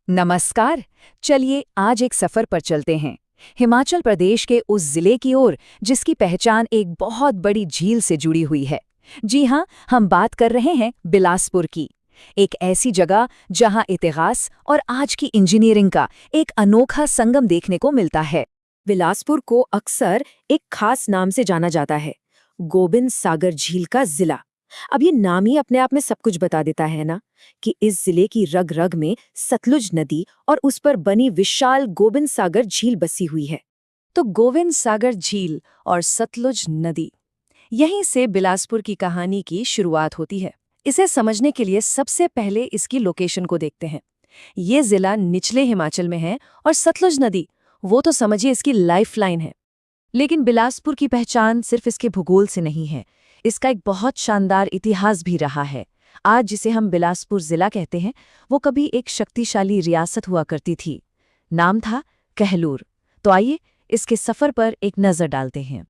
नमस्कार। चलिए आज एक सफर पर चलते हैं हिमाचल प्रदेश के उस जिले की ओर जिसकी पहचान एक बहुत बड़ी झील से जुड़ी हुई है। जी हाँ, हम बात कर रहे हैं बिलासपुर की। एक ऐसी जगह जहां इतिहास और आज की इंजीनियरिंग का एक अनोखा संगम देखने को मिलता है। बिलासपुर को अक्सर एक खास नाम से जाना जाता है, गोबिंद सागर झील का जिला। अब ये नाम ही अपने आप में सब कुछ बता देता है ना, कि इस जिले की रग रग में सतलुज नदी और उस पर बनी विशाल गोबिंद सागर झील बसी हुई है। तो गोविंद सागर झील और सतलुज नदी, यहीं से बिलासपुर की कहानी की शुरुआत होती है। इसे समझने के लिए सबसे पहले इसकी लोकेशन को देखते हैं। ये जिला निचले हिमाचल में है और सतलुज नदी, वो तो समझिए इसकी लाइफलाइन है। लेकिन बिलासपुर की पहचान सिर्फ इसके भूगोल से नहीं है, इसका एक बहुत शानदार इतिहास भी रहा है। आज जिसे हम बिलासपुर जिला कहते हैं, वो कभी एक शक्तिशाली रियासत हुआ करती थी। नाम था कहलूर। तो आइए इसके सफर पर एक नजर डालते हैं।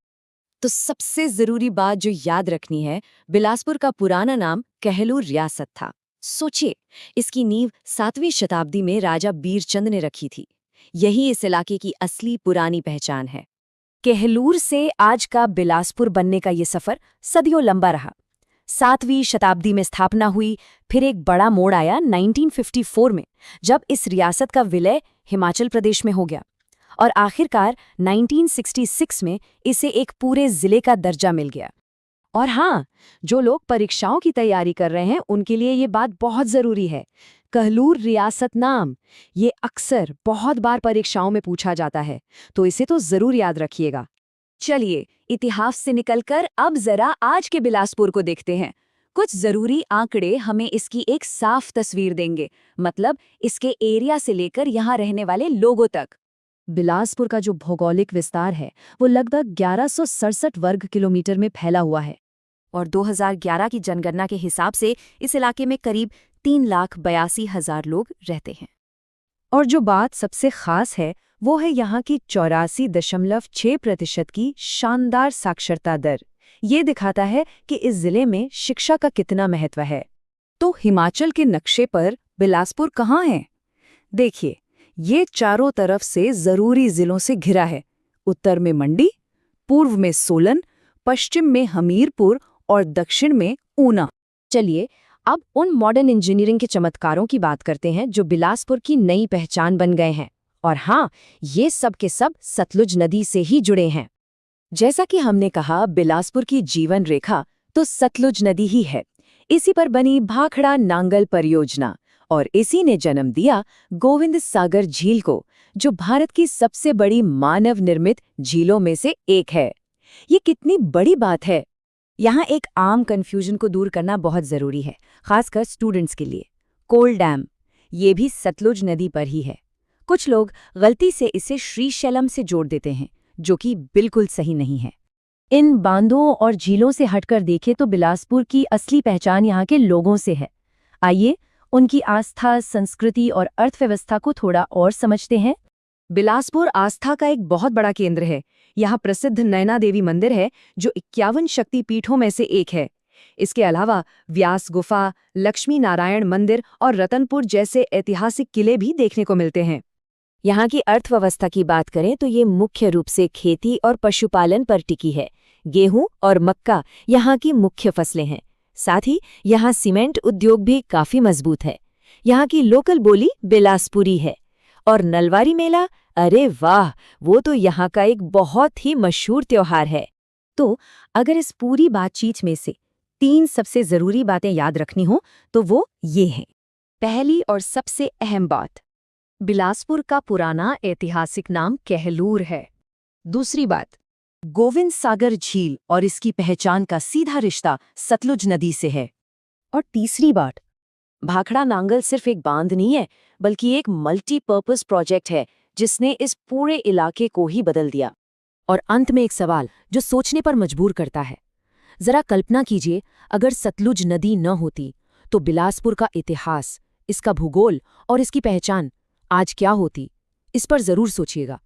तो सबसे जरूरी बात जो याद रखनी है, बिलासपुर का पुराना नाम कहलूर रियासत था। सोचिए, इसकी नींव 7वीं शताब्दी में राजा बीरचंद ने रखी थी। यही इस इलाके की असली पुरानी पहचान है। कहलूर से आज का बिलासपुर बनने का ये सफर सदियों लंबा रहा। 7वीं शताब्दी में स्थापना हुई, फिर एक बड़ा मोड़ आया 1954 में, जब इस रियासत का विलय हिमाचल प्रदेश में हो गया। और आखिरकार 1966 में इसे एक पूरे जिले का दर्जा मिल गया। और हाँ, जो लोग परीक्षाओं की तैयारी कर रहे हैं उनके लिए ये बात बहुत ज़रूरी है। कहलूर रियासत नाम, ये अक्सर बहुत बार परीक्षाओं में पूछा जाता है, तो इसे तो ज़रूर याद रखिएगा। चलिए, इतिहास से निकलकर अब ज़रा आज के बिलासपुर को देखते हैं। कुछ ज़रूरी आंकड़े हमें इसकी एक साफ तस्वीर देंगे, मतलब इसके एरिया से लेकर यहाँ रहने वाले लोगों तक। बिलासपुर का जो भौगोलिक विस्तार है, वो लगभग 1167 वर्ग किलोमीटर में फैला हुआ है। और 2011 की जनगणना के हिसाब से इस इलाके में करीब 3,82,000 लोग रहते हैं। और जो बात सबसे खास है, वो है यहाँ की 84.6% की शानदार साक्षरता दर। ये दिखाता है कि इस जिले में शिक्षा का कितना महत्व है। तो हिमाचल के नक्शे पर बिलासपुर कहाँ है? देखिए, ये चारों तरफ से जरूरी जिलों से घिरा है। उत्तर में मंडी, पूर्व में सोलन, पश्चिम में हमीरपुर और दक्षिण में ऊना। चलिए अब उन मॉडर्न इंजीनियरिंग के चमत्कारों की बात करते हैं जो बिलासपुर की नई पहचान बन गए हैं। और हाँ, ये सब के सब सतलुज नदी से ही जुड़े हैं। जैसा कि हमने कहा, बिलासपुर की जीवन रेखा तो सतलुज नदी ही है। इसी पर बनी भाखड़ा नांगल परियोजना, और इसी ने जन्म दिया गोविंद सागर झील को, जो भारत की सबसे बड़ी मानव निर्मित झीलों में से एक है। ये कितनी बड़ी बात है। यहाँ एक आम कन्फ्यूजन को दूर करना बहुत ज़रूरी है, खासकर स्टूडेंट्स के लिए। कोल डैम, ये भी सतलुज नदी पर ही है। कुछ लोग गलती से इसे श्रीशैलम से जोड़ देते हैं, जो कि बिल्कुल सही नहीं है। इन बांधों और झीलों से हटकर देखें तो बिलासपुर की असली पहचान यहाँ के लोगों से है। आइए उनकी आस्था, संस्कृति और अर्थव्यवस्था को थोड़ा और समझते हैं। बिलासपुर आस्था का एक बहुत बड़ा केंद्र है। यहाँ प्रसिद्ध नैना देवी मंदिर है, जो 51 शक्तिपीठों में से एक है। इसके अलावा व्यास गुफा, लक्ष्मी नारायण मंदिर और रतनपुर जैसे ऐतिहासिक किले भी देखने को मिलते हैं। यहाँ की अर्थव्यवस्था की बात करें तो ये मुख्य रूप से खेती और पशुपालन पर टिकी है। गेहूं और मक्का यहाँ की मुख्य फसलें हैं। साथ ही यहाँ सीमेंट उद्योग भी काफी मजबूत है। यहाँ की लोकल बोली बिलासपुरी है। और नलवारी मेला, अरे वाह, वो तो यहाँ का एक बहुत ही मशहूर त्योहार है। तो अगर इस पूरी बातचीत में से 3 सबसे जरूरी बातें याद रखनी हो तो वो ये हैं। पहली और सबसे अहम बात, बिलासपुर का पुराना ऐतिहासिक नाम कहलूर है। दूसरी बात, गोविंद सागर झील और इसकी पहचान का सीधा रिश्ता सतलुज नदी से है। और तीसरी बात, भाखड़ा नांगल सिर्फ एक बांध नहीं है, बल्कि एक मल्टीपर्पस प्रोजेक्ट है जिसने इस पूरे इलाके को ही बदल दिया। और अंत में एक सवाल जो सोचने पर मजबूर करता है। जरा कल्पना कीजिए, अगर सतलुज नदी न होती तो बिलासपुर का इतिहास, इसका भूगोल और इसकी पहचान आज क्या होती? इस पर जरूर सोचिएगा।